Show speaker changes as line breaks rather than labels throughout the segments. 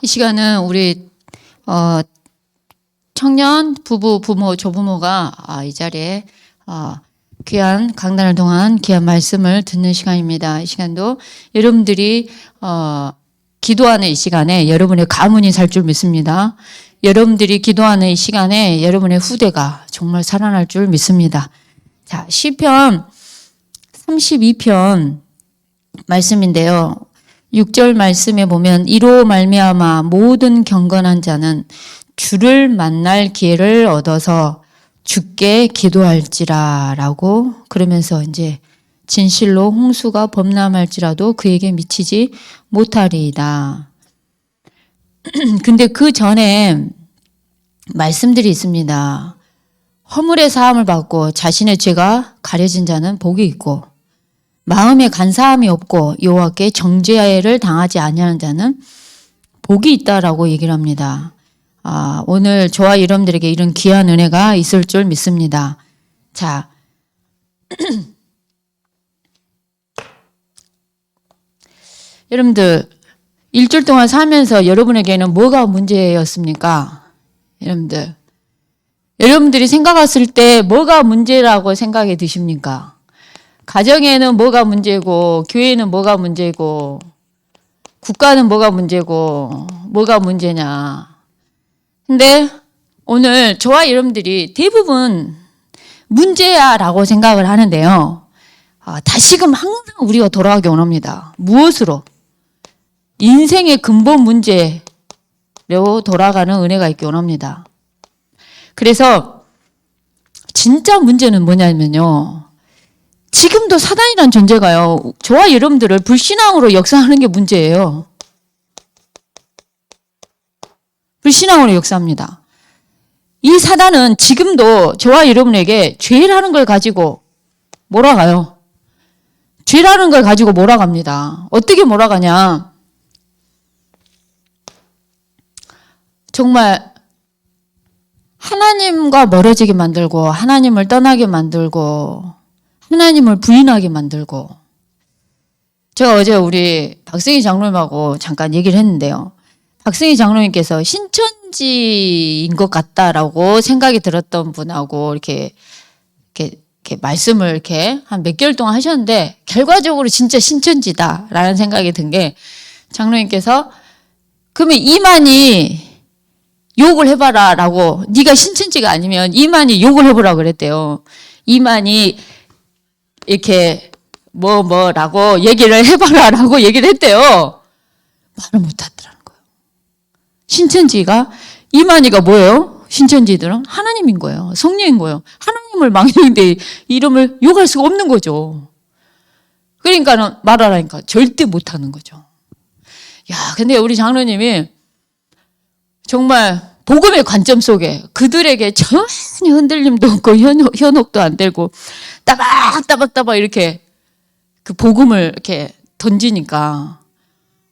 이 시간은 우리 청년 부부, 부모, 조부모가 이 자리에 귀한 강단을 통한 귀한 말씀을 듣는 시간입니다. 이 시간도 여러분들이 기도하는 이 시간에 여러분의 가문이 살 줄 믿습니다. 여러분들이 기도하는 이 시간에 여러분의 후대가 정말 살아날 줄 믿습니다. 자, 시편 32편 말씀인데요. 6절 말씀에 보면 이로 말미암아 모든 경건한 자는 주를 만날 기회를 얻어서 주께 기도할지라 라고 그러면서 이제 진실로 홍수가 범람할지라도 그에게 미치지 못하리이다. 근데 그 전에 말씀들이 있습니다. 허물의 사함을 받고 자신의 죄가 가려진 자는 복이 있고 마음에 간사함이 없고 여호와께 정죄를 당하지 아니하는 자는 복이 있다라고 얘기를 합니다. 오늘 저와 여러분들에게 이런 귀한 은혜가 있을 줄 믿습니다. 자, 여러분들 일주일 동안 살면서 여러분에게는 뭐가 문제였습니까? 여러분들이 생각했을 때 뭐가 문제라고 생각이 드십니까? 가정에는 뭐가 문제고, 교회는 뭐가 문제고, 국가는 뭐가 문제고, 뭐가 문제냐. 근데 오늘 저와 여러분들이 대부분 문제야 라고 생각을 하는데요. 다시금 항상 우리가 돌아가기 원합니다. 무엇으로? 인생의 근본 문제로 돌아가는 은혜가 있기 원합니다. 그래서 진짜 문제는 뭐냐면요. 지금도 사단이라는 존재가요. 저와 여러분들을 불신앙으로 역사하는 게 문제예요. 불신앙으로 역사합니다. 이 사단은 지금도 저와 여러분에게 죄라는 걸 가지고 몰아가요. 죄라는 걸 가지고 몰아갑니다. 어떻게 몰아가냐. 정말 하나님과 멀어지게 만들고 하나님을 떠나게 만들고 하나님을 부인하게 만들고 제가 어제 우리 박승희 장로님하고 잠깐 얘기를 했는데요. 박승희 장로님께서 신천지인 것 같다라고 생각이 들었던 분하고 이렇게 말씀을 이렇게 한 몇 개월 동안 하셨는데 결과적으로 진짜 신천지다라는 생각이 든 게 장로님께서 그러면 이만희 욕을 해봐라 라고 네가 신천지가 아니면 이만희 욕을 해보라 그랬대요. 이만희 이렇게 뭐라고 얘기를 해봐라 라고 얘기를 했대요. 말을 못하더라는 거예요. 신천지가 이만희가 뭐예요? 신천지들은 하나님인 거예요. 성령인 거예요. 하나님을 망했는데 이름을 욕할 수가 없는 거죠. 그러니까 말하라니까 절대 못하는 거죠. 야, 근데 우리 장로님이 정말 복음의 관점 속에 그들에게 전혀 흔들림도 없고 현혹도 안 되고 따박따박 이렇게 그 복음을 이렇게 던지니까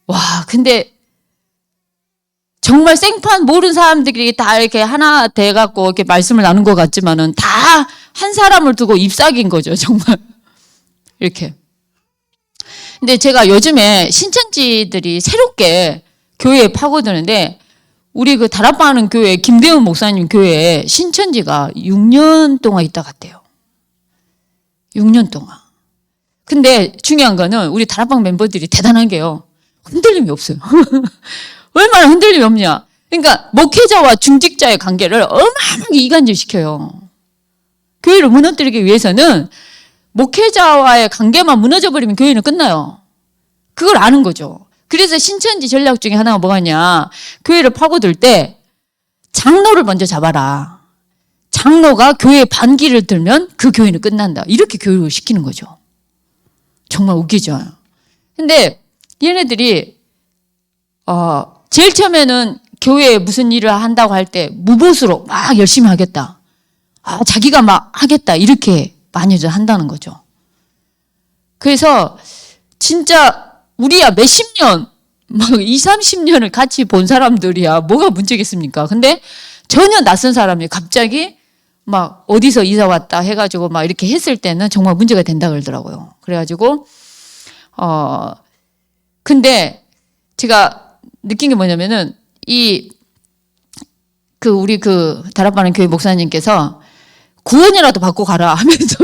와, 근데 정말 생판 모르는 사람들이 다 이렇게 하나 돼갖고 이렇게 말씀을 나눈 것 같지만은 다 한 사람을 두고 잎사귀인 거죠, 정말. 이렇게. 근데 제가 요즘에 신천지들이 새롭게 교회에 파고드는데 우리 그 다락방하는 교회 김대훈 목사님 교회에 신천지가 6년 동안 있다 갔대요. 6년 동안. 근데 중요한 거는 우리 다락방 멤버들이 대단한 게요. 흔들림이 없어요. 얼마나 흔들림이 없냐. 그러니까 목회자와 중직자의 관계를 어마어마하게 이간질시켜요. 교회를 무너뜨리기 위해서는 목회자와의 관계만 무너져버리면 교회는 끝나요. 그걸 아는 거죠. 그래서 신천지 전략 중에 하나가 뭐가냐. 교회를 파고들 때 장로를 먼저 잡아라. 장로가 교회에 반기를 들면 그 교회는 끝난다. 이렇게 교육을 시키는 거죠. 정말 웃기죠. 근데 얘네들이 제일 처음에는 교회에 무슨 일을 한다고 할 때 무보수로 막 열심히 하겠다. 자기가 막 하겠다. 이렇게 많이 한다는 거죠. 그래서 진짜 우리야 몇십 년, 막 20, 30년을 같이 본 사람들이야 뭐가 문제겠습니까? 근데 전혀 낯선 사람이 갑자기 막 어디서 이사 왔다 해가지고 막 이렇게 했을 때는 정말 문제가 된다 그러더라고요. 그래가지고 근데 제가 느낀 게 뭐냐면은 우리 다락방의 교회 목사님께서 구원이라도 받고 가라 하면서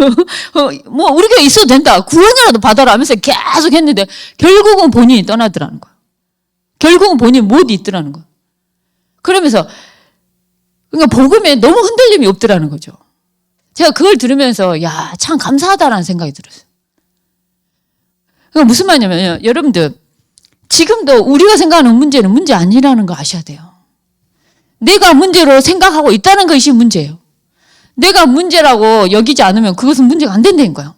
뭐 우리가 있어도 된다. 구원이라도 받아라 하면서 계속 했는데 결국은 본인이 떠나더라는 거야. 결국은 본인이 못 있더라는 거야. 그러면서 그러니까 복음에 너무 흔들림이 없더라는 거죠. 제가 그걸 들으면서 야, 참 감사하다라는 생각이 들었어요. 그러니까 무슨 말이냐면요. 여러분들 지금도 우리가 생각하는 문제는 문제 아니라는 거 아셔야 돼요. 내가 문제로 생각하고 있다는 것이 문제예요. 내가 문제라고 여기지 않으면 그것은 문제가 안 된다는 거예요.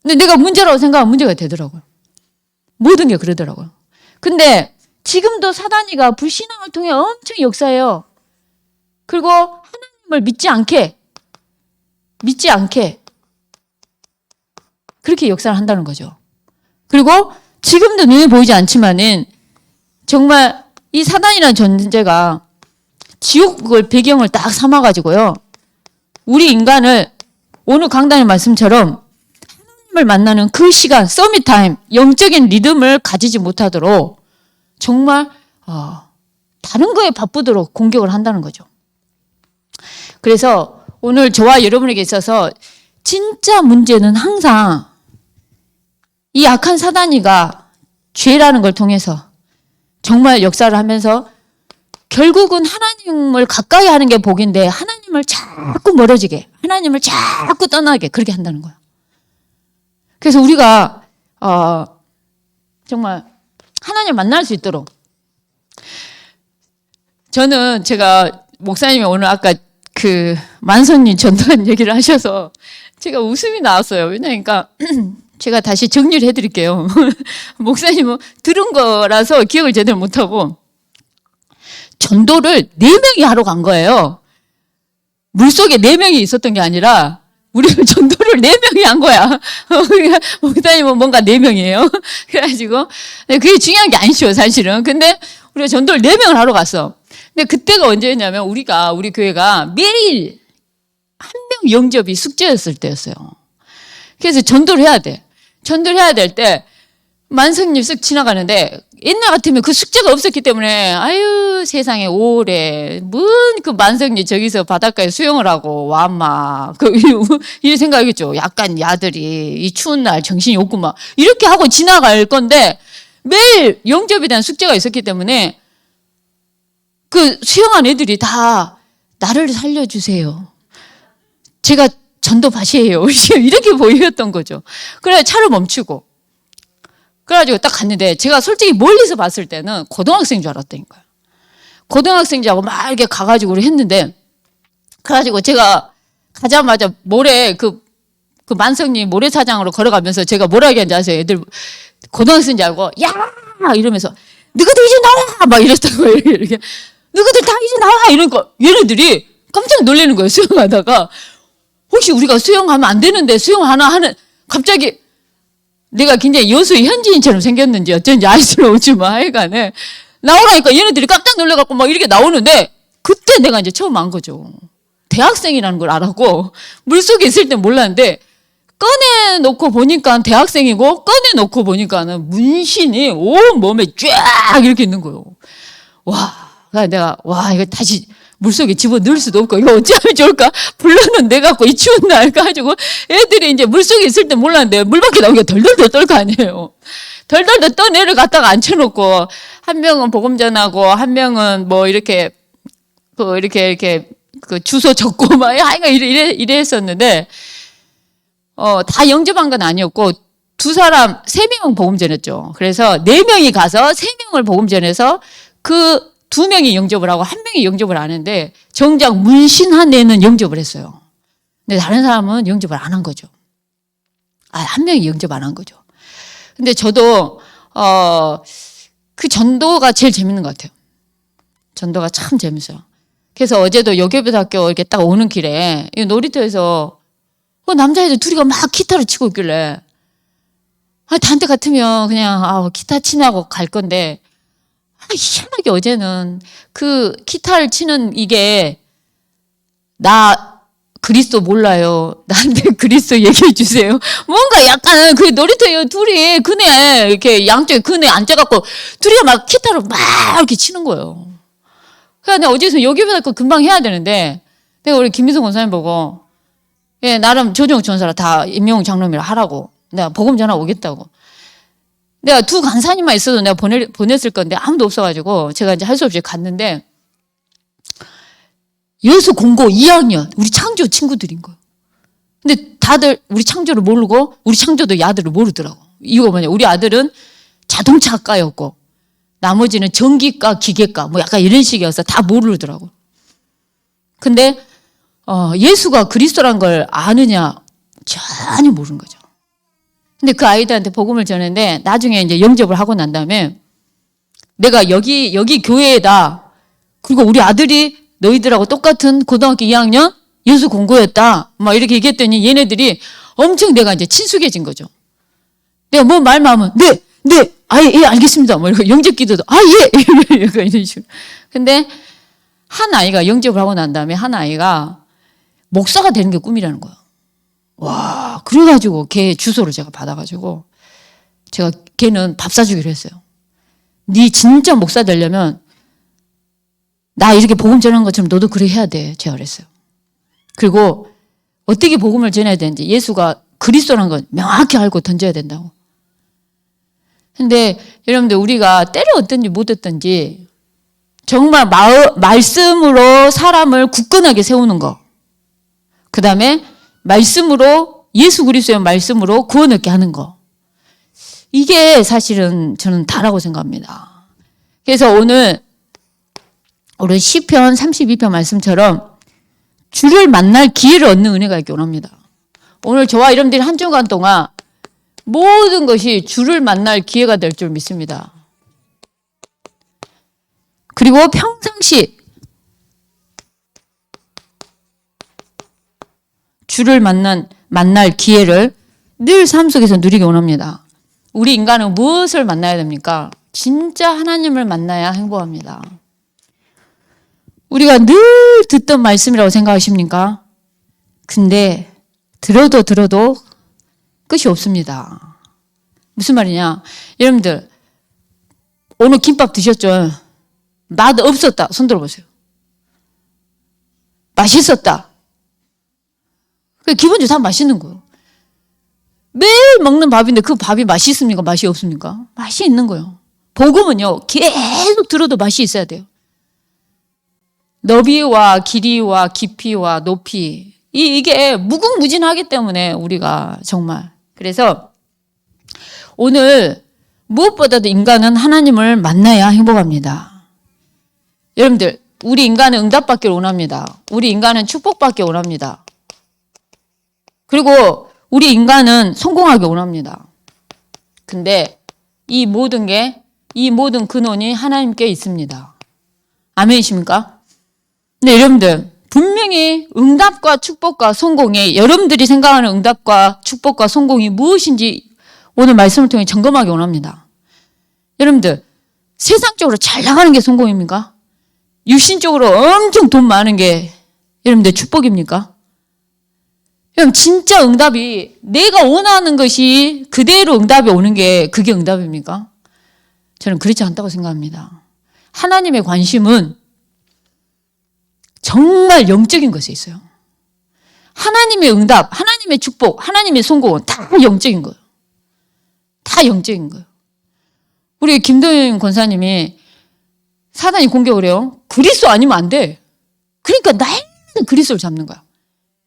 근데 내가 문제라고 생각하면 문제가 되더라고요. 모든 게 그러더라고요. 근데 지금도 사단이가 불신앙을 통해 엄청 역사해요. 그리고 하나님을 믿지 않게 그렇게 역사를 한다는 거죠. 그리고 지금도 눈에 보이지 않지만은 정말 이 사단이라는 존재가 지옥을 배경을 딱 삼아가지고요. 우리 인간을 오늘 강단의 말씀처럼 하나님을 만나는 그 시간, 서밋 타임, 영적인 리듬을 가지지 못하도록 정말 다른 거에 바쁘도록 공격을 한다는 거죠. 그래서 오늘 저와 여러분에게 있어서 진짜 문제는 항상 이 악한 사단이가 죄라는 걸 통해서 정말 역사를 하면서 결국은 하나님을 가까이 하는 게 복인데 하나님을 자꾸 멀어지게, 하나님을 자꾸 떠나게 그렇게 한다는 거예요. 그래서 우리가 정말 하나님을 만날 수 있도록 저는 제가 목사님이 오늘 아까 만선님 전도한 얘기를 하셔서 제가 웃음이 나왔어요. 왜냐니까 제가 다시 정리를 해드릴게요. 목사님은 들은 거라서 기억을 제대로 못하고 전도를 4명이 하러 간 거예요. 물속에 4명이 있었던 게 아니라 우리가 전도를 4명이 한 거야. 목사님은 뭔가 4명이에요. 그래가지고 그게 중요한 게 아니죠, 사실은. 근데 우리가 전도를 4명을 하러 갔어. 근데 그때가 언제였냐면 우리 교회가 매일 한 명 영접이 숙제였을 때였어요. 그래서 전도를 해야 돼. 전도를 해야 될 때 만성님 쓱 지나가는데 옛날 같으면 그 숙제가 없었기 때문에 아유 세상에 오래 뭔 그 만성님 저기서 바닷가에 수영을 하고 와마 이 생각이겠죠. 약간 야들이 이 추운 날 정신이 없구만 이렇게 하고 지나갈 건데 매일 영접에 대한 숙제가 있었기 때문에 그 수영한 애들이 다 나를 살려주세요. 제가 전도밭이에요. 이렇게 보였던 거죠. 그래 차를 멈추고 그래가지고 딱 갔는데 제가 솔직히 멀리서 봤을 때는 고등학생인 줄 알았다니까요. 고등학생이라고 막 이렇게 가가지고 우리 했는데 그래가지고 제가 가자마자 모래 그 만성리 모래사장으로 걸어가면서 제가 뭐라 얘기하는지 아세요? 애들 고등학생인 줄 알고 야 이러면서 너희들 이제 나와 막 이랬던 거예요. 이렇게 너희들 다 이제 나와 이러니까 얘네들이 깜짝 놀라는 거예요. 수영하다가 혹시 우리가 수영하면 안 되는데 수영하나 하는 갑자기 내가 굉장히 여수의 현지인처럼 생겼는지 어쩐지 알 수는 없지만 하여간에 나오라니까 얘네들이 깜짝 놀라갖고 막 이렇게 나오는데 그때 내가 이제 처음 안 거죠. 대학생이라는 걸 알았고 물속에 있을 땐 몰랐는데 꺼내놓고 보니까 대학생이고 꺼내놓고 보니까는 문신이 온 몸에 쫙 이렇게 있는 거예요. 와, 내가 이거 다시 물속에 집어넣을 수도 없고 이거 어찌하면 좋을까? 불러는 내갖고 이 추운 날 가지고 애들이 이제 물속에 있을 때 몰랐는데 물 밖에 나오기가 덜덜덜 떨 거 아니에요. 덜덜덜 떠내려 갖다가 앉혀놓고 한 명은 복음 전하고 한 명은 뭐 이렇게 그 주소 적고 막 하여간 이래 했었는데 다 영접한 건 아니었고 3명 복음 전했죠. 그래서 4명이 가서 3명을 복음 전해서 그 2명이 영접을 하고 1명이 영접을 안 했는데 정작 문신한 애는 영접을 했어요. 근데 다른 사람은 영접을 안 한 거죠. 1명이 영접 안 한 거죠. 근데 저도 그 전도가 제일 재밌는 것 같아요. 전도가 참 재밌어요. 그래서 어제도 여교부학교 이렇게 딱 오는 길에 놀이터에서 남자애들 둘이가 막 기타를 치고 있길래 단테 같으면 그냥 기타 치냐고 갈 건데 희한하게 어제는 그 기타를 치는 이게 그리스도 몰라요. 나한테 그리스도 얘기해 주세요. 뭔가 약간 그 놀이터에 둘이 그네 이렇게 양쪽에 그네 앉아갖고 둘이 막 기타로 막 이렇게 치는 거예요. 그래서 내가 어디서 여기보다 금방 해야 되는데 내가 우리 김미성 권사님 보고 예, 나름 조정욱 전사라 다 임명웅 장로님이라 하라고 내가 복음 전화 오겠다고. 내가 두 간사님만 있어도 내가 보냈을 건데 아무도 없어가지고 제가 이제 할 수 없이 갔는데 여수 공고 2학년 우리 창조 친구들인 거예요. 근데 다들 우리 창조를 모르고 우리 창조도 이 아들을 모르더라고. 이유가 뭐냐, 우리 아들은 자동차과였고 나머지는 전기과 기계과 뭐 약간 이런 식이어서 다 모르더라고. 근데 예수가 그리스도란 걸 아느냐, 전혀 모르는 거죠. 근데 그 아이들한테 복음을 전했는데 나중에 이제 영접을 하고 난 다음에 내가 여기 교회에다, 그리고 우리 아들이 너희들하고 똑같은 고등학교 2학년 예수 공고였다 막 이렇게 얘기했더니 얘네들이 엄청 내가 이제 친숙해진 거죠. 내가 뭐 말만 하면 네 예, 알겠습니다 뭐 이렇게 영접 기도도 예 이런 식으로. 근데 한 아이가 영접을 하고 난 다음에 한 아이가 목사가 되는 게 꿈이라는 거예요. 와, 그래가지고 걔 주소를 제가 받아가지고 제가 걔는 밥 사주기로 했어요. 네 진짜 목사 되려면 나 이렇게 복음 전하는 것처럼 너도 그래 해야 돼. 제가 그랬어요. 그리고 어떻게 복음을 전해야 되는지, 예수가 그리스도라는 건 명확히 알고 던져야 된다고. 근데 여러분들 우리가 때를 얻든지 못 얻든지 정말 말씀으로 사람을 굳건하게 세우는 거, 그 다음에 말씀으로, 예수 그리스도의 말씀으로 구원 얻게 하는 거, 이게 사실은 저는 다라고 생각합니다. 그래서 오늘 우리 시편 32편 말씀처럼 주를 만날 기회를 얻는 은혜가 있기 원합니다. 오늘 저와 여러분들이 한 주간 동안 모든 것이 주를 만날 기회가 될 줄 믿습니다. 그리고 평상시 주를 만날 기회를 늘 삶 속에서 누리기 원합니다. 우리 인간은 무엇을 만나야 됩니까? 진짜 하나님을 만나야 행복합니다. 우리가 늘 듣던 말씀이라고 생각하십니까? 근데 들어도 끝이 없습니다. 무슨 말이냐? 여러분들 오늘 김밥 드셨죠? 맛 없었다. 손 들어보세요. 맛있었다. 기본적으로 다 맛있는 거예요. 매일 먹는 밥인데 그 밥이 맛있습니까? 맛이 없습니까? 맛이 있는 거예요. 복음은요, 계속 들어도 맛이 있어야 돼요. 너비와 길이와 깊이와 높이, 이게 무궁무진하기 때문에 우리가 정말. 그래서 오늘 무엇보다도 인간은 하나님을 만나야 행복합니다. 여러분들, 우리 인간은 응답받기를 원합니다. 우리 인간은 축복받기 원합니다. 그리고 우리 인간은 성공하기 원합니다. 근데 이 모든 근원이 하나님께 있습니다. 아멘이십니까? 네, 여러분들, 분명히 응답과 축복과 성공이, 여러분들이 생각하는 응답과 축복과 성공이 무엇인지 오늘 말씀을 통해 점검하기 원합니다. 여러분들, 세상적으로 잘 나가는 게 성공입니까? 육신적으로 엄청 돈 많은 게 여러분들 축복입니까? 그럼 진짜 응답이, 내가 원하는 것이 그대로 응답이 오는 게 그게 응답입니까? 저는 그렇지 않다고 생각합니다. 하나님의 관심은 정말 영적인 것에 있어요. 하나님의 응답, 하나님의 축복, 하나님의 성공은 다 영적인 거예요. 다 영적인 거예요. 우리 김도현 권사님이 사단이 공격을 해요. 그리스도 아니면 안 돼. 그러니까 나는 그리스도를 잡는 거야.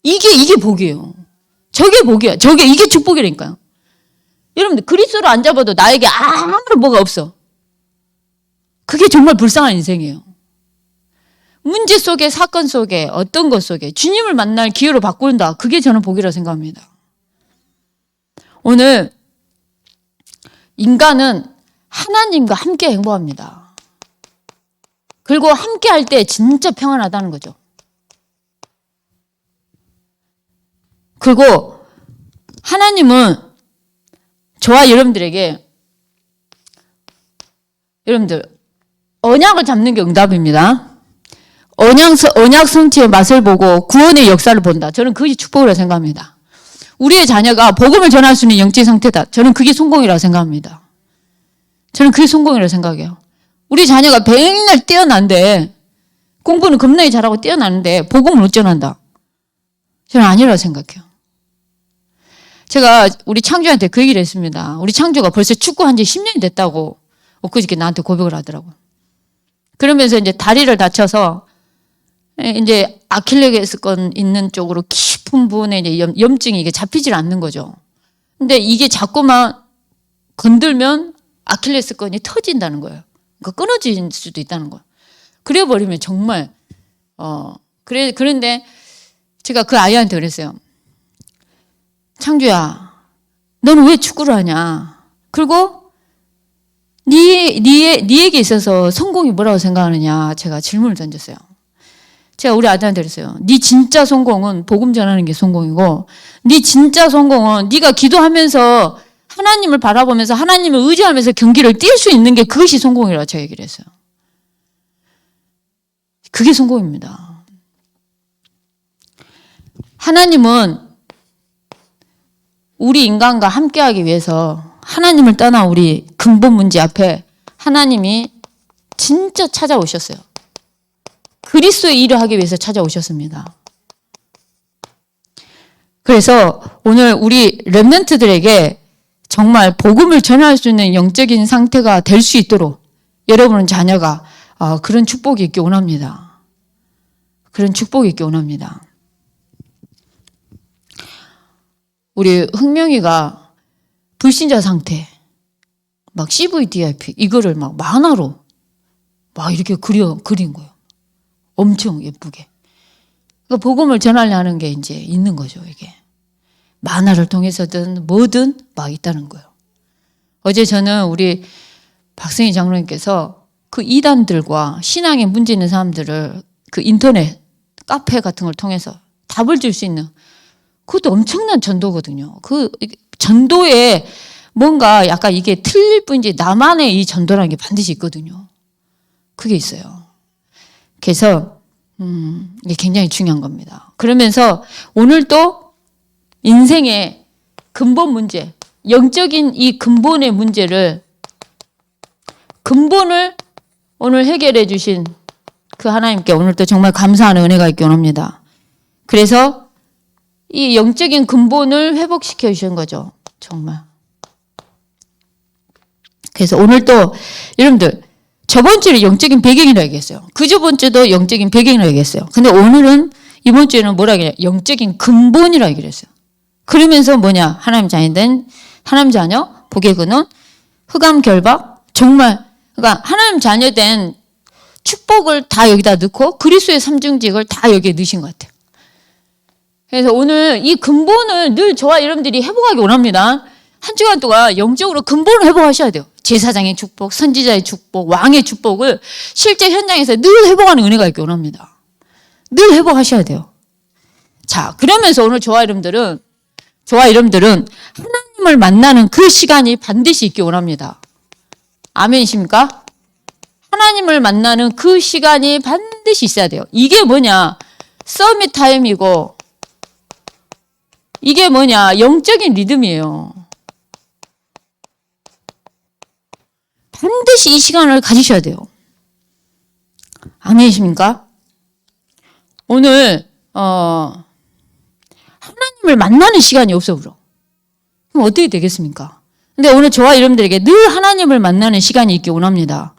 이게 복이에요. 저게 복이야. 이게 축복이라니까요. 여러분들, 그리스도를 안 잡아도 나에게 아무런 뭐가 없어. 그게 정말 불쌍한 인생이에요. 문제 속에, 사건 속에, 어떤 것 속에 주님을 만날 기회로 바꾼다. 그게 저는 복이라고 생각합니다. 오늘 인간은 하나님과 함께 행복합니다. 그리고 함께 할 때 진짜 평안하다는 거죠. 그리고 하나님은 저와 여러분들에게, 여러분들, 언약을 잡는 게 응답입니다. 언약 성취의 맛을 보고 구원의 역사를 본다. 저는 그게 축복이라고 생각합니다. 우리의 자녀가 복음을 전할 수 있는 영적 상태다. 저는 그게 성공이라고 생각합니다. 저는 그게 성공이라고 생각해요. 우리 자녀가 맨날 뛰어난데 공부는 겁나게 잘하고 뛰어나는데 복음을 못 전한다. 저는 아니라고 생각해요. 제가 우리 창주한테 그 얘기를 했습니다. 우리 창주가 벌써 축구한 지 10년이 됐다고 엊그저께 나한테 고백을 하더라고요. 그러면서 이제 다리를 다쳐서 이제 아킬레스건 있는 쪽으로 깊은 부분에 이제 염증이 이게 잡히질 않는 거죠. 근데 이게 자꾸만 건들면 아킬레스건이 터진다는 거예요. 그러니까 끊어질 수도 있다는 거예요. 그래 버리면 정말 그런데 제가 그 아이한테 그랬어요. 창주야, 너는 왜 축구를 하냐? 그리고 네에게 있어서 성공이 뭐라고 생각하느냐? 제가 질문을 던졌어요. 제가 우리 아들한테 그랬어요. 네 진짜 성공은 복음 전하는 게 성공이고, 네 진짜 성공은 네가 기도하면서 하나님을 바라보면서 하나님을 의지하면서 경기를 뛸 수 있는 게 그것이 성공이라고 제가 얘기를 했어요. 그게 성공입니다. 하나님은 우리 인간과 함께하기 위해서 하나님을 떠나 우리 근본 문제 앞에 하나님이 진짜 찾아오셨어요. 그리스도의 일을 하기 위해서 찾아오셨습니다. 그래서 오늘 우리 렘넌트들에게 정말 복음을 전할 수 있는 영적인 상태가 될 수 있도록 여러분은 자녀가 그런 축복이 있기 원합니다. 그런 축복이 있기 원합니다. 우리 흥명이가 불신자 상태, 막 CVDIP 이거를 막 만화로 막 이렇게 그린 거예요. 엄청 예쁘게. 그러니까 복음을 전하려는 게 이제 있는 거죠, 이게. 만화를 통해서든 뭐든 막 있다는 거예요. 어제 저는 우리 박승희 장로님께서 그 이단들과 신앙에 문제 있는 사람들을 그 인터넷 카페 같은 걸 통해서 답을 줄 수 있는 그것도 엄청난 전도거든요. 그 전도에 뭔가 약간 이게 틀릴 뿐이지 나만의 이 전도라는 게 반드시 있거든요. 그게 있어요. 그래서 이게 굉장히 중요한 겁니다. 그러면서 오늘도 인생의 근본 문제, 영적인 이 근본의 문제를 근본을 오늘 해결해 주신 그 하나님께 오늘도 정말 감사하는 은혜가 있기 원합니다. 그래서 이 영적인 근본을 회복시켜 주신 거죠. 정말. 그래서 오늘도 여러분들 저번 주에 영적인 배경이라고 얘기했어요. 그저번 주도 영적인 배경이라고 얘기했어요. 근데 오늘은 이번 주에는 뭐라고 해요? 영적인 근본이라고 얘기를 했어요. 그러면서 뭐냐? 하나님 자녀된 하나님 자녀 복의 근원 흑암 결박 정말 그러니까 하나님 자녀된 축복을 다 여기다 넣고 그리스도의 삼중직을 다 여기에 넣으신 것 같아요. 그래서 오늘 이 근본을 늘 저와 여러분들이 회복하기 원합니다. 한 주간 동안 영적으로 근본을 회복하셔야 돼요. 제사장의 축복, 선지자의 축복, 왕의 축복을 실제 현장에서 늘 회복하는 은혜가 있기 원합니다. 늘 회복하셔야 돼요. 자, 그러면서 오늘 저와 여러분들은 하나님을 만나는 그 시간이 반드시 있기 원합니다. 아멘이십니까? 하나님을 만나는 그 시간이 반드시 있어야 돼요. 이게 뭐냐? 서밋 타임이고 이게 뭐냐? 영적인 리듬이에요. 반드시 이 시간을 가지셔야 돼요. 아멘이십니까? 오늘 하나님을 만나는 시간이 없어 그럼 어떻게 되겠습니까? 근데 오늘 저와 여러분들에게 늘 하나님을 만나는 시간이 있기 원합니다.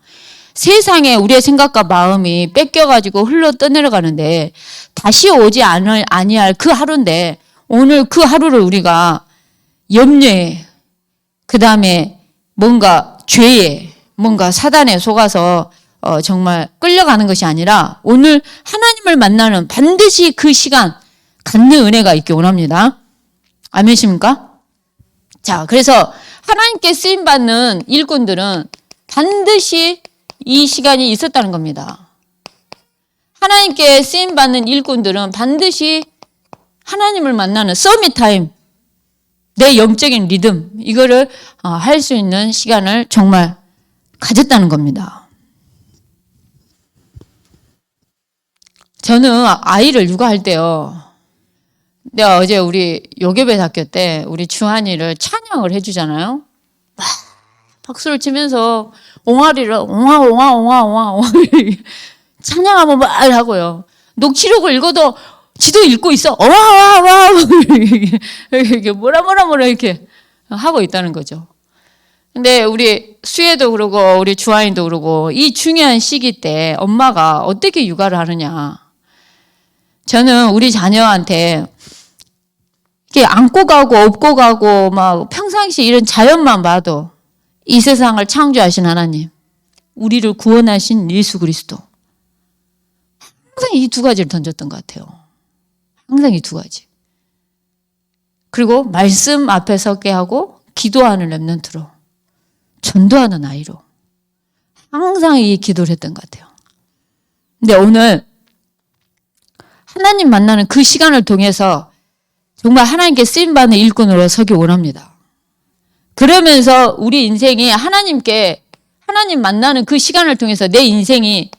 세상에 우리의 생각과 마음이 뺏겨가지고 흘러 떠내려가는데 다시 오지 아니할 그 하루인데 오늘 그 하루를 우리가 염려에 그 다음에 뭔가 죄에 뭔가 사단에 속아서 정말 끌려가는 것이 아니라 오늘 하나님을 만나는 반드시 그 시간 갖는 은혜가 있기 원합니다. 아멘이십니까? 자, 그래서 하나님께 쓰임받는 일꾼들은 반드시 이 시간이 있었다는 겁니다. 하나님께 쓰임받는 일꾼들은 반드시 하나님을 만나는 서밋 타임, 내 영적인 리듬, 이거를 할 수 있는 시간을 정말 가졌다는 겁니다. 저는 아이를 육아할 때요. 내가 어제 우리 요괴배 학교 때 우리 주한이를 찬양을 해주잖아요. 막 박수를 치면서 옹알이를 옹아 찬양하면 말 하고요. 녹취록을 읽어도 지도 읽고 있어. 와 이렇게 뭐라 이렇게 하고 있다는 거죠. 근데 우리 수혜도 그러고 우리 주한이도 그러고 이 중요한 시기 때 엄마가 어떻게 육아를 하느냐. 저는 우리 자녀한테 이렇게 안고 가고 업고 가고 막 평상시 이런 자연만 봐도 이 세상을 창조하신 하나님, 우리를 구원하신 예수 그리스도. 항상 이 두 가지를 던졌던 것 같아요. 항상 이 두 가지. 그리고 말씀 앞에 서게 하고 기도하는 렘넌트로, 전도하는 아이로 항상 이 기도를 했던 것 같아요. 근데 오늘 하나님 만나는 그 시간을 통해서 정말 하나님께 쓰임받는 일꾼으로 서기 원합니다. 그러면서 우리 인생이 하나님 만나는 그 시간을 통해서 내 인생이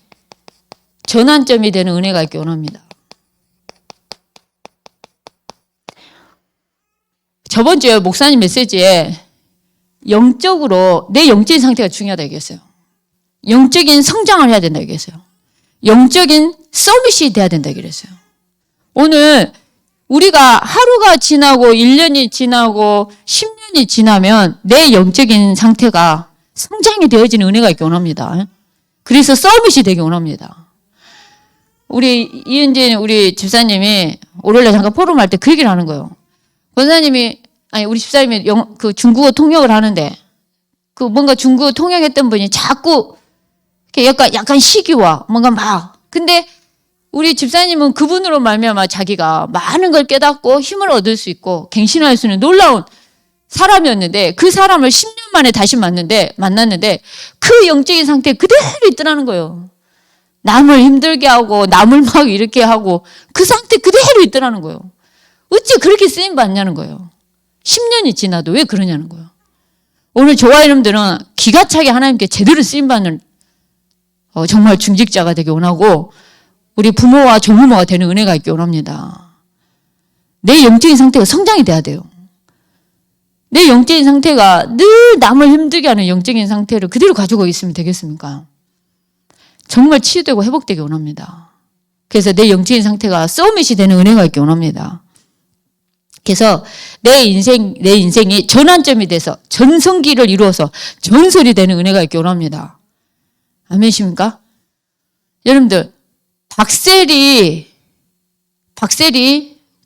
전환점이 되는 은혜가 있기 원합니다. 저번 주에 목사님 메시지에 영적으로 내 영적인 상태가 중요하다 얘기했어요. 영적인 성장을 해야 된다 얘기했어요. 영적인 서밋이 돼야 된다 얘기했어요. 오늘 우리가 하루가 지나고 1년이 지나고 10년이 지나면 내 영적인 상태가 성장이 되어지는 은혜가 있기 원합니다. 그래서 서밋이 되기 원합니다. 우리 이은진 우리 집사님이 월요일에 잠깐 포럼할 때 그 얘기를 하는 거예요. 우리 집사님이 그 중국어 통역을 하는데 그 뭔가 중국어 통역했던 분이 자꾸 이렇게 약간 시기와 뭔가 막 근데 우리 집사님은 그분으로 말미암아 자기가 많은 걸 깨닫고 힘을 얻을 수 있고 갱신할 수 있는 놀라운 사람이었는데 그 사람을 10년 만에 다시 만났는데 그 영적인 상태 그대로 있더라는 거예요. 남을 힘들게 하고 남을 막 이렇게 하고 그 상태 그대로 있더라는 거예요. 어찌 그렇게 쓰임 받냐는 거예요. 10년이 지나도 왜 그러냐는 거예요. 오늘 저와 여러분들은 기가 차게 하나님께 제대로 쓰임 받는 정말 중직자가 되기 원하고 우리 부모와 조부모가 되는 은혜가 있기 원합니다. 내 영적인 상태가 성장이 돼야 돼요. 내 영적인 상태가 늘 남을 힘들게 하는 영적인 상태를 그대로 가지고 있으면 되겠습니까? 정말 치유되고 회복되기 원합니다. 그래서 내 영적인 상태가 서밋이 되는 은혜가 있기 원합니다. 그래서 내 인생이 전환점이 돼서 전성기를 이루어서 전설이 되는 은혜가 있기 원합니다. 아멘이십니까? 여러분들 박셀이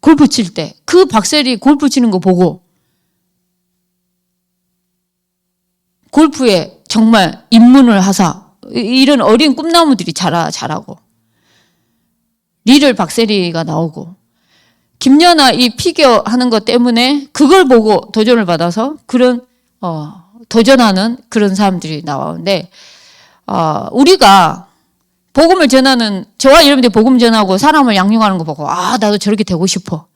골프 칠 때 그 박셀이 골프 치는 거 보고 골프에 정말 입문을 하사 이런 어린 꿈나무들이 자라고 리를 박셀이가 나오고 김연아 이 피겨 하는 것 때문에 그걸 보고 도전을 받아서 그런 도전하는 그런 사람들이 나오는데 우리가 복음을 전하는 저와 여러분들이 복음 전하고 사람을 양육하는 거 보고 나도 저렇게 되고 싶어.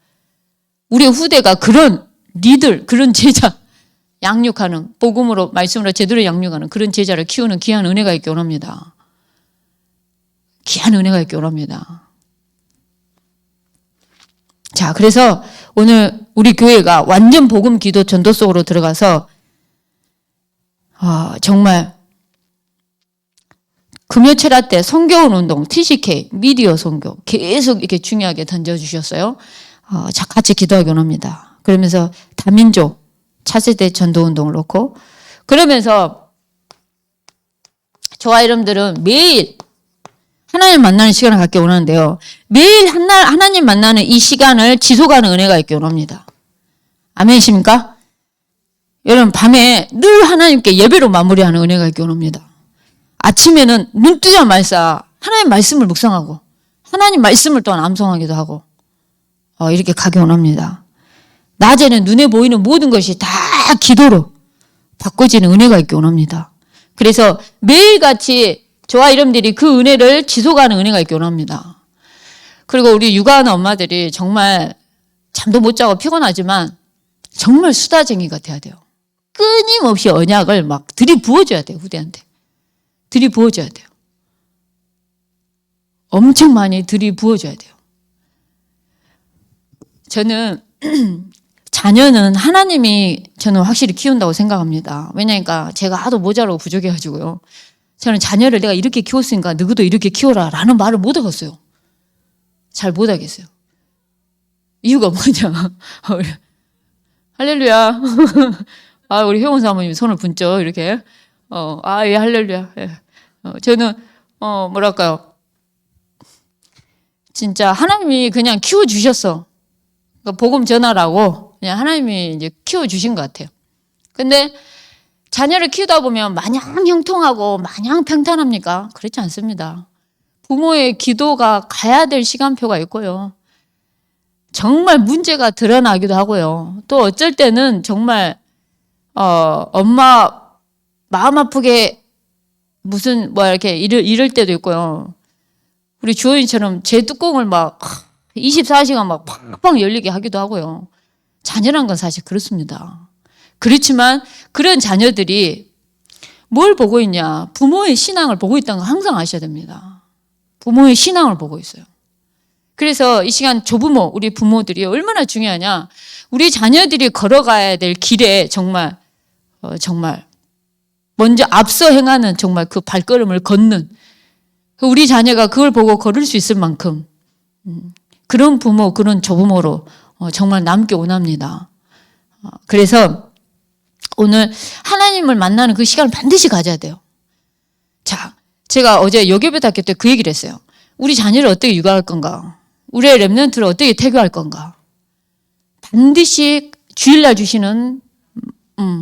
우리 후대가 그런 리들 그런 제자 양육하는 복음으로 말씀으로 제대로 양육하는 그런 제자를 키우는 귀한 은혜가 있기 원합니다. 귀한 은혜가 있기 원합니다. 자, 그래서 오늘 우리 교회가 완전 복음 기도 전도 속으로 들어가서 정말 금요철야 때 성교운 운동, TCK, 미디어 선교 계속 이렇게 중요하게 던져주셨어요. 자, 같이 기도하기 원합니다. 그러면서 다민족 차세대 전도 운동을 놓고 그러면서 저와 여러분들은 매일 하나님 만나는 시간을 갖기 원하는데요. 매일 하나님 만나는 이 시간을 지속하는 은혜가 있기 원합니다. 아멘이십니까? 여러분 밤에 늘 하나님께 예배로 마무리하는 은혜가 있기 원합니다. 아침에는 눈 뜨자마자 하나님 말씀을 묵상하고 하나님 말씀을 또한 암송하기도 하고 이렇게 가기 원합니다. 낮에는 눈에 보이는 모든 것이 다 기도로 바꿔지는 은혜가 있기 원합니다. 그래서 매일같이 저와 여러분들이 그 은혜를 지속하는 은혜가 있기 원합니다. 그리고 우리 육아하는 엄마들이 정말 잠도 못 자고 피곤하지만 정말 수다쟁이가 돼야 돼요. 끊임없이 언약을 막 들이부어줘야 돼요. 후대한테. 들이부어줘야 돼요. 엄청 많이 들이부어줘야 돼요. 저는 자녀는 하나님이 저는 확실히 키운다고 생각합니다. 왜냐니까 제가 하도 모자라고 부족해가지고요. 저는 자녀를 내가 이렇게 키웠으니까 너희도 이렇게 키워라 라는 말을 못 하겠어요. 잘 못 하겠어요. 이유가 뭐냐. 할렐루야. 아, 우리 효원 사모님 손을 분죠, 이렇게. 예, 할렐루야. 예. 저는, 뭐랄까요. 진짜 하나님이 그냥 키워주셨어. 그러니까 복음 전하라고 그냥 하나님이 이제 키워주신 것 같아요. 근데 자녀를 키우다 보면 마냥 형통하고 마냥 평탄합니까? 그렇지 않습니다. 부모의 기도가 가야 될 시간표가 있고요. 정말 문제가 드러나기도 하고요. 또 어쩔 때는 정말 엄마 마음 아프게 무슨 이렇게 이럴 때도 있고요. 우리 주호인처럼 제 뚜껑을 막 24시간 막 팍팍 열리게 하기도 하고요. 자녀란 건 사실 그렇습니다. 그렇지만 그런 자녀들이 뭘 보고 있냐? 부모의 신앙을 보고 있다는 거 항상 아셔야 됩니다. 부모의 신앙을 보고 있어요. 그래서 이 시간 조부모, 우리 부모들이 얼마나 중요하냐? 우리 자녀들이 걸어가야 될 길에 정말 먼저 앞서 행하는 정말 그 발걸음을 걷는 우리 자녀가 그걸 보고 걸을 수 있을 만큼 그런 부모, 그런 조부모로 정말 남기 원합니다. 그래서 오늘 하나님을 만나는 그 시간을 반드시 가져야 돼요. 자, 제가 어제 여교배학교 때 그 얘기를 했어요. 우리 자녀를 어떻게 육아할 건가? 우리의 렘넌트를 어떻게 태교할 건가? 반드시 주일날 주시는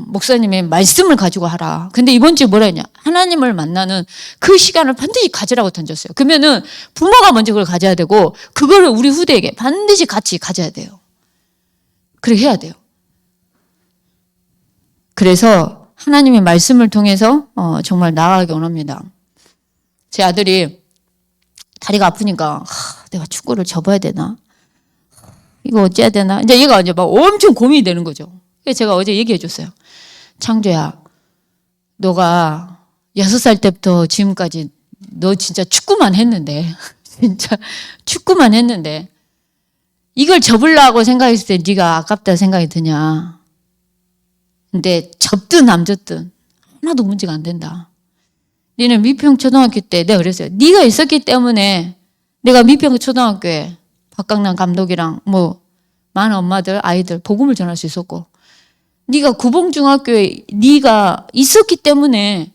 목사님의 말씀을 가지고 하라. 근데 이번 주에 뭐라 했냐? 하나님을 만나는 그 시간을 반드시 가지라고 던졌어요. 그러면은 부모가 먼저 그걸 가져야 되고 그거를 우리 후대에게 반드시 같이 가져야 돼요. 그렇게 해야 돼요. 그래서 하나님의 말씀을 통해서 정말 나아가기 원합니다. 제 아들이 다리가 아프니까 내가 축구를 접어야 되나? 이거 어찌해야 되나? 이제 얘가 이제 막 엄청 고민이 되는 거죠. 그래서 제가 어제 얘기해 줬어요. 창조야, 너가 6살 때부터 지금까지 너 진짜 축구만 했는데 진짜 축구만 했는데 이걸 접으려고 생각했을 때 네가 아깝다 생각이 드냐? 근데 접든 안 접든 하나도 문제가 안 된다. 너는 미평초등학교 때 내가 그랬어요. 네가 있었기 때문에 내가 미평초등학교에 박강남 감독이랑 많은 엄마들, 아이들 복음을 전할 수 있었고 네가 구봉중학교에 네가 있었기 때문에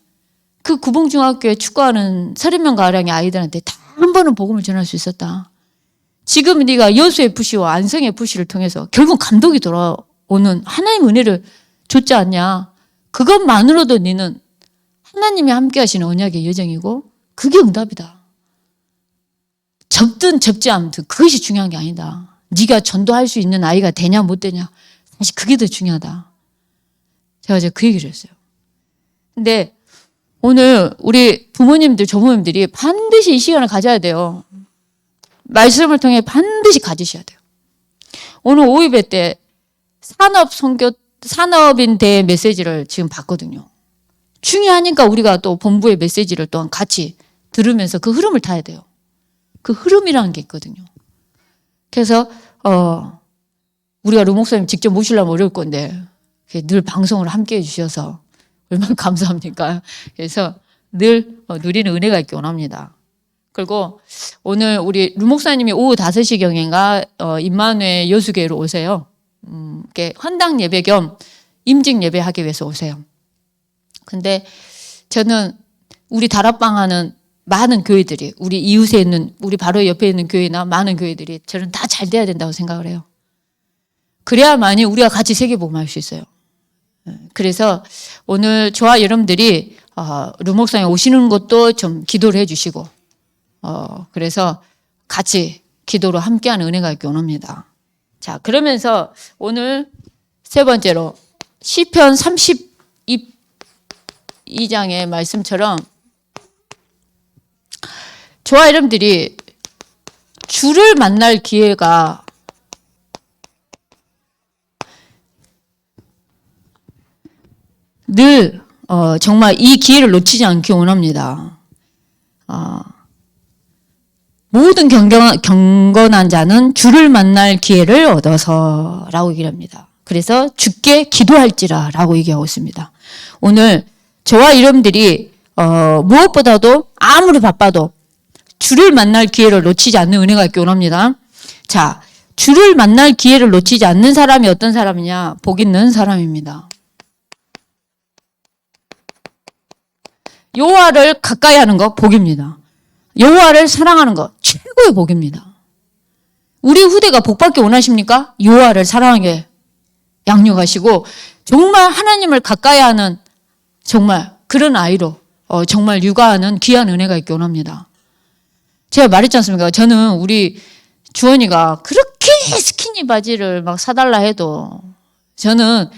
그 구봉중학교에 축구하는 30명 가량의 아이들한테 다 한 번은 복음을 전할 수 있었다. 지금 네가 여수FC와 안성FC를 통해서 결국 감독이 돌아오는 하나님의 은혜를 줬지 않냐. 그것만으로도 너는 하나님이 함께 하시는 언약의 여정이고 그게 응답이다. 접든 접지 않든 그것이 중요한 게 아니다. 네가 전도할 수 있는 아이가 되냐 못 되냐 사실 그게 더 중요하다. 제가 이제 그 얘기를 했어요. 근데 오늘 우리 부모님들, 조부모님들이 반드시 이 시간을 가져야 돼요. 말씀을 통해 반드시 가지셔야 돼요. 오늘 오이배 때 산업인 대회 메시지를 지금 봤거든요. 중요하니까 우리가 또 본부의 메시지를 또한 같이 들으면서 그 흐름을 타야 돼요. 그 흐름이라는 게 있거든요. 그래서 우리가 루 목사님 직접 모시려면 어려울 건데 늘 방송을 함께 해주셔서 얼마나 감사합니까? 그래서 늘 누리는 은혜가 있기 원합니다. 그리고 오늘 우리 루 목사님이 오후 5시경인가 임마누엘 여수교회로 오세요. 헌당 예배 겸 임직 예배하기 위해서 오세요. 근데 저는 우리 다락방 하는 많은 교회들이 우리 이웃에 있는 우리 바로 옆에 있는 교회나 많은 교회들이 저는 다 잘 돼야 된다고 생각을 해요. 그래야만이 우리가 같이 세계복음할 수 있어요. 그래서 오늘 저와 여러분들이 루 목사님 오시는 것도 좀 기도를 해주시고 그래서 같이 기도로 함께하는 은혜가 있기 원합니다. 자, 그러면서 오늘 세 번째로 시편 32장의 말씀처럼 저와 여러분들이 주를 만날 기회가 늘 정말 이 기회를 놓치지 않기 원합니다. 모든 경건한 자는 주를 만날 기회를 얻어서 라고 얘기를 합니다. 그래서 주께 기도할지라 라고 얘기하고 있습니다. 오늘 저와 여러분들이 무엇보다도 아무리 바빠도 주를 만날 기회를 놓치지 않는 은혜가 있기 원합니다. 자, 주를 만날 기회를 놓치지 않는 사람이 어떤 사람이냐? 복 있는 사람입니다. 여호와를 가까이 하는 거 복입니다. 여호와를 사랑하는 거 최고의 복입니다. 우리 후대가 복받기 원하십니까? 여호와를 사랑하게 양육하시고 정말 하나님을 가까이 하는 정말 그런 아이로 정말 육아하는 귀한 은혜가 있기 원합니다. 제가 말했지 않습니까? 저는 우리 주원이가 그렇게 스키니 바지를 막 사달라 해도 저는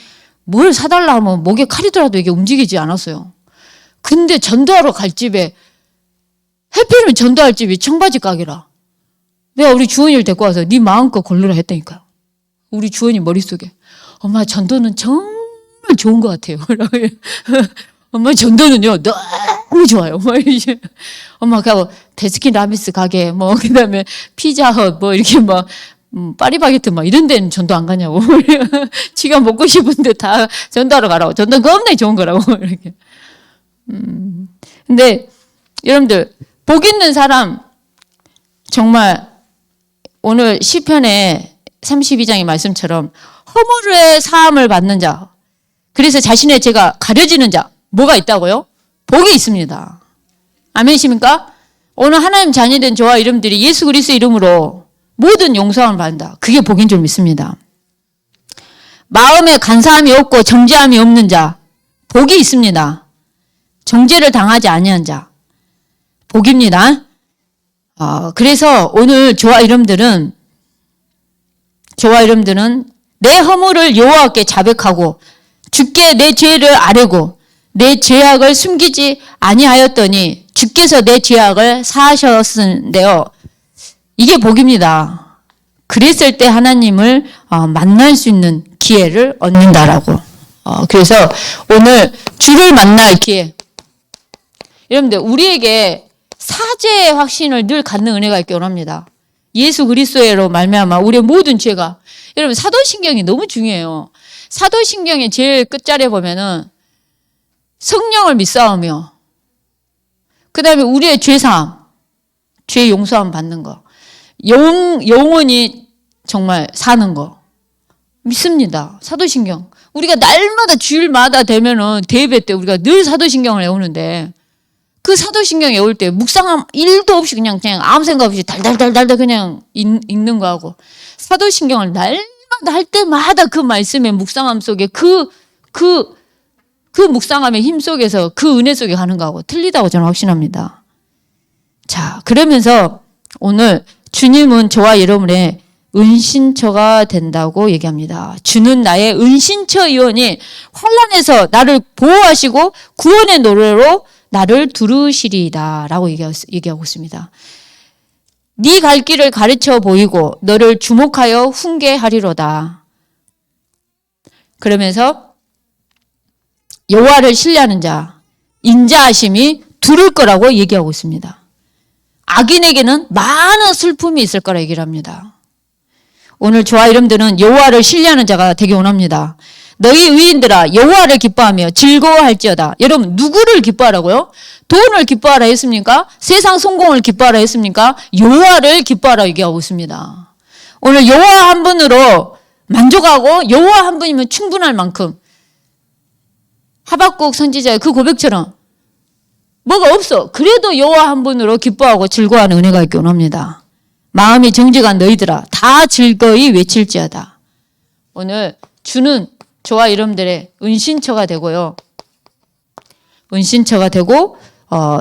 뭘 사달라 하면 목에 칼이 들어도 이게 움직이지 않았어요. 근데 전도하러 갈 집에 해필이면 전도할 집이 청바지 가게라. 내가 우리 주원이를 데리고 와서 네 마음껏 고르라 했다니까요. 우리 주원이 머릿속에 엄마 전도는 정말 좋은 것 같아요. 엄마 전도는요 너무 좋아요. 엄마 가고 베스킨 라빈스 가게 뭐 그다음에 피자헛 뭐 이렇게 막 파리바게트 막 이런 데는 전도 안 가냐고. 지가 먹고 싶은데 다 전도하러 가라고. 전도는 겁나 좋은 거라고 이렇게. 근데 여러분들 복 있는 사람 정말 오늘 시편의 32장의 말씀처럼 허물의 사함을 받는 자, 그래서 자신의 죄가 가려지는 자 뭐가 있다고요? 복이 있습니다. 아멘이십니까? 오늘 하나님 자녀된 저와 여러분들이 예수 그리스도 이름으로 모든 용서함을 받는다. 그게 복인 줄 믿습니다. 마음에 간사함이 없고 정죄함이 없는 자 복이 있습니다. 정죄를 당하지 아니한 자 복입니다. 그래서 오늘 저와 여러분들은 내 허물을 여호와께 자백하고 주께 내 죄를 아뢰고 내 죄악을 숨기지 아니하였더니 주께서 내 죄악을 사하셨는데요. 이게 복입니다. 그랬을 때 하나님을 만날 수 있는 기회를 얻는다라고. 그래서 오늘 주를 만날 기회. 여러분들 우리에게 사죄의 확신을 늘 갖는 은혜가 있기 원합니다. 예수 그리스도로 말미암아 우리의 모든 죄가. 여러분 사도신경이 너무 중요해요. 사도신경의 제일 끝자리에 보면은 성령을 믿사오며 그 다음에 우리의 죄사함, 죄 용서함 받는 거, 영원히 정말 사는 거 믿습니다. 사도신경. 우리가 날마다 주일마다 되면은 대예배 때 우리가 늘 사도신경을 외우는데 그 사도신경 외울 때 묵상함 1도 없이 그냥 아무 생각 없이 달달달달 그냥 읽는 거하고 사도신경을 날마다 할 때마다 그 말씀의 묵상함 속에 그 묵상함의 힘 속에서 그 은혜 속에 가는 거하고 틀리다고 저는 확신합니다. 자, 그러면서 오늘 주님은 저와 여러분의 은신처가 된다고 얘기합니다. 주는 나의 은신처 이오니 환난에서 나를 보호하시고 구원의 노래로 나를 두르시리이다 라고 얘기하고 있습니다. 네 갈 길을 가르쳐 보이고 너를 주목하여 훈계하리로다. 그러면서 여호와를 신뢰하는 자 인자하심이 두를 거라고 얘기하고 있습니다. 악인에게는 많은 슬픔이 있을 거라 얘기를 합니다. 오늘 저와 여러분들은 여호와를 신뢰하는 자가 되기 원합니다. 너희 의인들아 여호와를 기뻐하며 즐거워할지어다. 여러분 누구를 기뻐하라고요? 돈을 기뻐하라 했습니까? 세상 성공을 기뻐하라 했습니까? 여호와를 기뻐하라 얘기하고 있습니다. 오늘 여호와 한 분으로 만족하고 여호와 한 분이면 충분할 만큼 하박국 선지자의 그 고백처럼 뭐가 없어. 그래도 여호와 한 분으로 기뻐하고 즐거워하는 은혜가 있기 원합니다. 마음이 정직한 너희들아 다 즐거이 외칠지어다. 오늘 주는 저와 여러분들의 은신처가 되고요. 은신처가 되고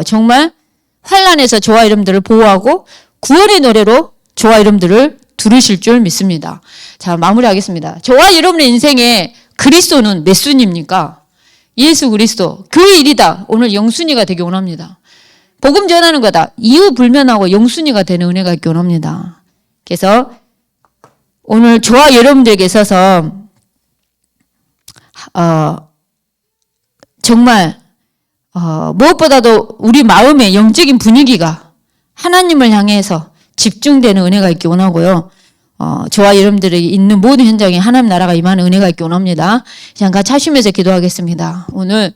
정말 환난에서 저와 여러분들을 보호하고 구원의 노래로 저와 여러분들을 두르실 줄 믿습니다. 자, 마무리하겠습니다. 저와 여러분의 인생에 그리스도는 몇 순입니까? 예수 그리스도 그 일이다. 오늘 영순이가 되기 원합니다. 복음 전하는 거다. 이유 불면하고 영순이가 되는 은혜가 있기 원합니다. 그래서 오늘 저와 여러분들에게 있어서 정말 무엇보다도 우리 마음의 영적인 분위기가 하나님을 향해서 집중되는 은혜가 있기 원하고요. 저와 여러분들이 있는 모든 현장에 하나님 나라가 임하는 은혜가 있기 원합니다. 그냥 같이 하시면서 기도하겠습니다. 오늘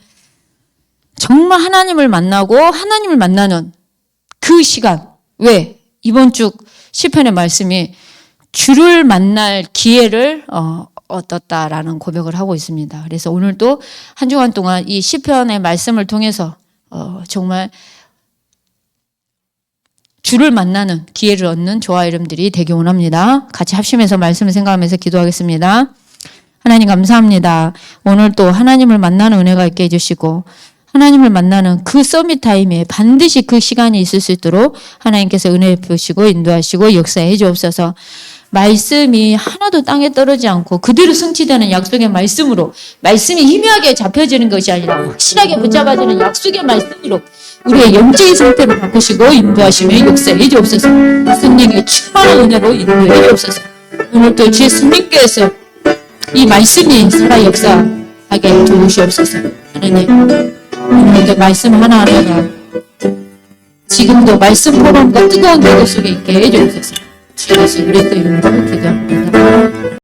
정말 하나님을 만나고 하나님을 만나는 그 시간. 왜? 이번 주 시편의 말씀이 주를 만날 기회를 얻었다라는 고백을 하고 있습니다. 그래서 오늘도 한 주간 동안 이 시편의 말씀을 통해서 정말 주를 만나는 기회를 얻는 저와 여러분들이 되기 원합니다. 같이 합심해서 말씀을 생각하면서 기도하겠습니다. 하나님 감사합니다. 오늘 또 하나님을 만나는 은혜가 있게 해주시고 하나님을 만나는 그 서밋 타임에 반드시 그 시간이 있을 수 있도록 하나님께서 은혜 베푸시고 인도하시고 역사해 주옵소서. 말씀이 하나도 땅에 떨어지지 않고 그대로 성취되는 약속의 말씀으로 말씀이 희미하게 잡혀지는 것이 아니라 확실하게 붙잡아지는 약속의 말씀으로 우리의 영적인 상태를 바꾸시고 인도하시며 역사해 주옵소서. 성령의 충만한 은혜로 인도해 주옵소서. 오늘 또 주의 성령께서 이 말씀이 살아 역사하게 도우시옵소서. 하나님 오늘도 말씀 하나하나가 지금도 말씀 포럼과 뜨거운 기도 속에 있게 해 주옵소서. 주의 그리스도 이름으로 기도합니다.